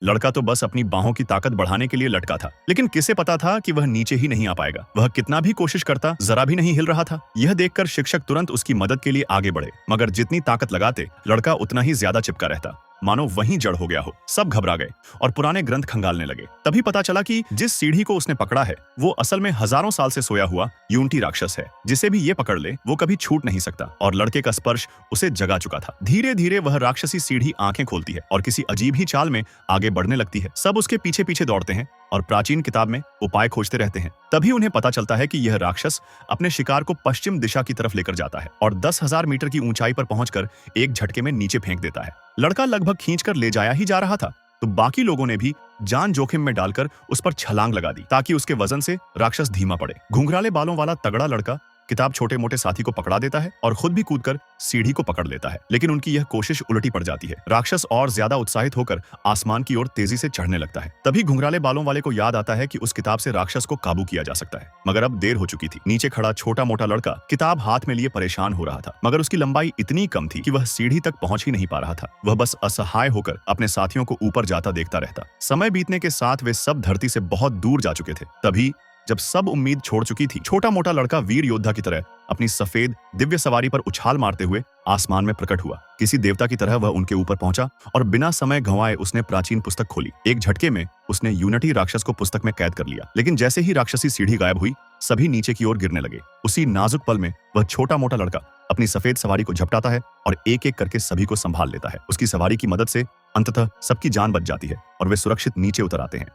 लड़का तो बस अपनी बाहों की ताकत बढ़ाने के लिए लटका था, लेकिन किसे पता था कि वह नीचे ही नहीं आ पाएगा। वह कितना भी कोशिश करता, जरा भी नहीं हिल रहा था। यह देखकर शिक्षक तुरंत उसकी मदद के लिए आगे बढ़े, मगर जितनी ताकत लगाते लड़का उतना ही ज्यादा चिपका रहता, मानो वहीं जड़ हो गया हो। सब घबरा गए और पुराने ग्रंथ खंगालने लगे। तभी पता चला कि जिस सीढ़ी को उसने पकड़ा है वो असल में हजारों साल से सोया हुआ यूनिटी राक्षस है। जिसे भी ये पकड़ ले वो कभी छूट नहीं सकता, और लड़के का स्पर्श उसे जगा चुका था। धीरे धीरे वह राक्षसी सीढ़ी आंखें खोलती है और किसी अजीब ही चाल में आगे बढ़ने लगती है। सब उसके पीछे पीछे दौड़ते हैं और प्राचीन किताब में उपाय खोजते रहते हैं। तभी उन्हें पता चलता है कि यह राक्षस अपने शिकार को पश्चिम दिशा की तरफ लेकर जाता है और 10,000 मीटर की ऊंचाई पर पहुंचकर एक झटके में नीचे फेंक देता है। लड़का लगभग खींचकर ले जाया ही जा रहा था तो बाकी लोगों ने भी जान जोखिम में डालकर उस पर छलांग लगा दी ताकि उसके वजन से राक्षस धीमा पड़े। घुंघराले बालों वाला तगड़ा लड़का किताब छोटे मोटे साथी को पकड़ा देता है और खुद भी कूदकर सीढ़ी को पकड़ लेता है, लेकिन उनकी यह कोशिश उल्टी पड़ जाती है। राक्षस और ज्यादा उत्साहित होकर आसमान की ओर तेजी से चढ़ने लगता है। तभी घुंघराले बालों वाले को याद आता है कि उस किताब से राक्षस को काबू किया जा सकता है, मगर अब देर हो चुकी थी। नीचे खड़ा छोटा मोटा लड़का किताब हाथ में लिए परेशान हो रहा था, मगर उसकी लंबाई इतनी कम थी कि वह सीढ़ी तक पहुंच ही नहीं पा रहा था। वह बस असहाय होकर अपने साथियों को ऊपर जाता देखता रहता। समय बीतने के साथ वे सब धरती से बहुत दूर जा चुके थे। तभी जब सब उम्मीद छोड़ चुकी थी, छोटा मोटा लड़का वीर योद्धा की तरह अपनी सफेद दिव्य सवारी पर उछाल मारते हुए आसमान में प्रकट हुआ। किसी देवता की तरह वह उनके ऊपर पहुंचा और बिना समय गंवाए उसने प्राचीन पुस्तक खोली। एक झटके में उसने यूनिटी राक्षस को पुस्तक में कैद कर लिया, लेकिन जैसे ही राक्षसी सीढ़ी गायब हुई सभी नीचे की ओर गिरने लगे। उसी नाजुक पल में वह छोटा मोटा लड़का अपनी सफेद सवारी को झपटाता है और एक एक करके सभी को संभाल लेता है। उसकी सवारी की मदद से अंततः सबकी जान बच जाती है और वे सुरक्षित नीचे उतर आते हैं।